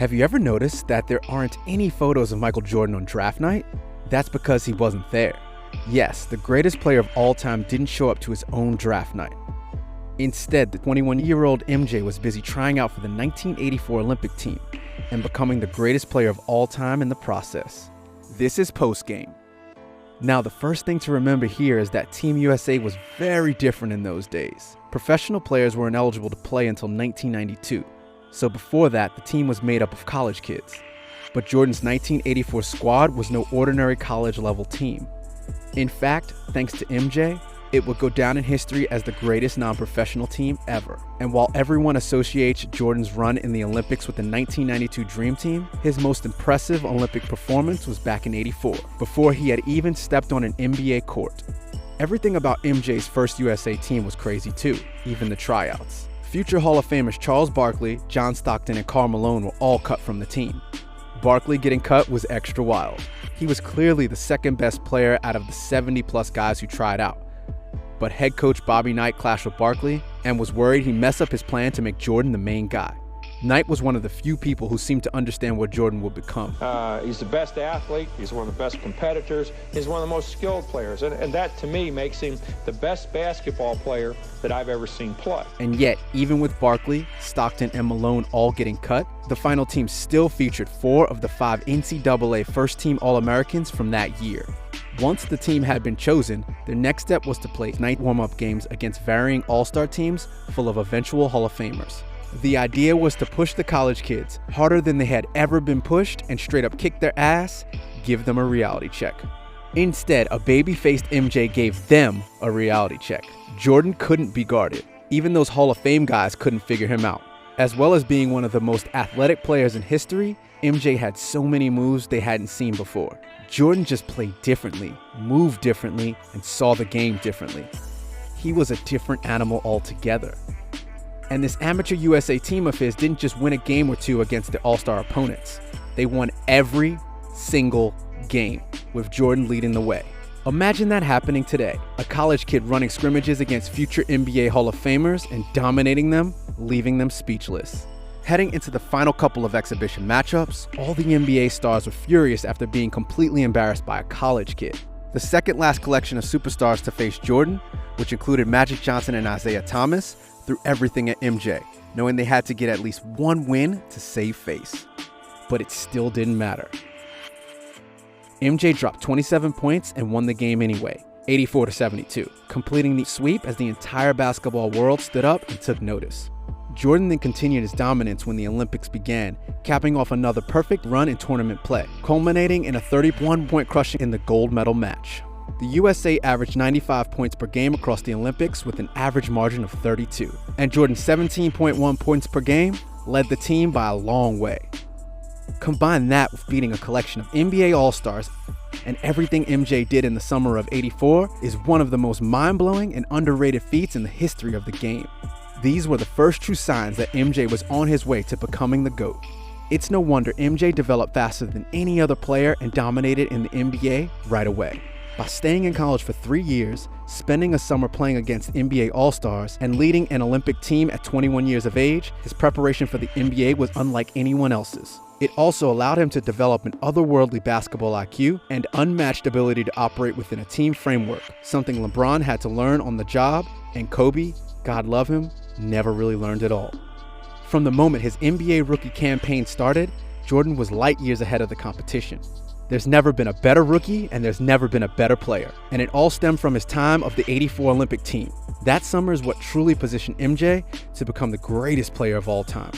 Have you ever noticed that there aren't any photos of Michael Jordan on draft night? That's because he wasn't there. Yes, the greatest player of all time didn't show up to his own draft night. Instead, the 21-year-old MJ was busy trying out for the 1984 Olympic team and becoming the greatest player of all time in the process. This is postgame. Now, the first thing to remember here is that Team USA was very different in those days. Professional players were ineligible to play until 1992. So before that, the team was made up of college kids. But Jordan's 1984 squad was no ordinary college-level team. In fact, thanks to MJ, it would go down in history as the greatest non-professional team ever. And while everyone associates Jordan's run in the Olympics with the 1992 Dream Team, his most impressive Olympic performance was back in '84, before he had even stepped on an NBA court. Everything about MJ's first USA team was crazy too, even the tryouts. Future Hall of Famers Charles Barkley, John Stockton, and Karl Malone were all cut from the team. Barkley getting cut was extra wild. He was clearly the second best player out of the 70-plus guys who tried out. But head coach Bobby Knight clashed with Barkley and was worried he'd mess up his plan to make Jordan the main guy. Knight was one of the few people who seemed to understand what Jordan would become. He's the best athlete, he's one of the best competitors, he's one of the most skilled players, and that to me makes him the best basketball player that I've ever seen play. And yet, even with Barkley, Stockton, and Malone all getting cut, the final team still featured 4 of the 5 NCAA first-team All-Americans from that year. Once the team had been chosen, their next step was to play night warm-up games against varying all-star teams full of eventual Hall of Famers. The idea was to push the college kids harder than they had ever been pushed and straight up kick their ass, give them a reality check. Instead, a baby-faced MJ gave them a reality check. Jordan couldn't be guarded. Even those Hall of Fame guys couldn't figure him out. As well as being one of the most athletic players in history, MJ had so many moves they hadn't seen before. Jordan just played differently, moved differently, and saw the game differently. He was a different animal altogether. And this amateur USA team of his didn't just win a game or two against the all-star opponents. They won every single game, with Jordan leading the way. Imagine that happening today. A college kid running scrimmages against future NBA Hall of Famers and dominating them, leaving them speechless. Heading into the final couple of exhibition matchups, all the NBA stars were furious after being completely embarrassed by a college kid. The second last collection of superstars to face Jordan, which included Magic Johnson and Isaiah Thomas, threw everything at MJ, knowing they had to get at least one win to save face. But it still didn't matter. MJ dropped 27 points and won the game anyway, 84-72, completing the sweep as the entire basketball world stood up and took notice. Jordan then continued his dominance when the Olympics began, capping off another perfect run in tournament play, culminating in a 31-point crushing in the gold medal match. The USA averaged 95 points per game across the Olympics with an average margin of 32, and Jordan's 17.1 points per game led the team by a long way. Combine that with beating a collection of NBA All-Stars, and everything MJ did in the summer of '84 is one of the most mind-blowing and underrated feats in the history of the game. These were the first true signs that MJ was on his way to becoming the GOAT. It's no wonder MJ developed faster than any other player and dominated in the NBA right away. By staying in college for 3 years, spending a summer playing against NBA All-Stars, and leading an Olympic team at 21 years of age, his preparation for the NBA was unlike anyone else's. It also allowed him to develop an otherworldly basketball IQ and unmatched ability to operate within a team framework, something LeBron had to learn on the job, and Kobe, God love him, never really learned at all. From the moment his NBA rookie campaign started, Jordan was light years ahead of the competition. There's never been a better rookie, and there's never been a better player. And it all stemmed from his time of the '84 Olympic team. That summer is what truly positioned MJ to become the greatest player of all time.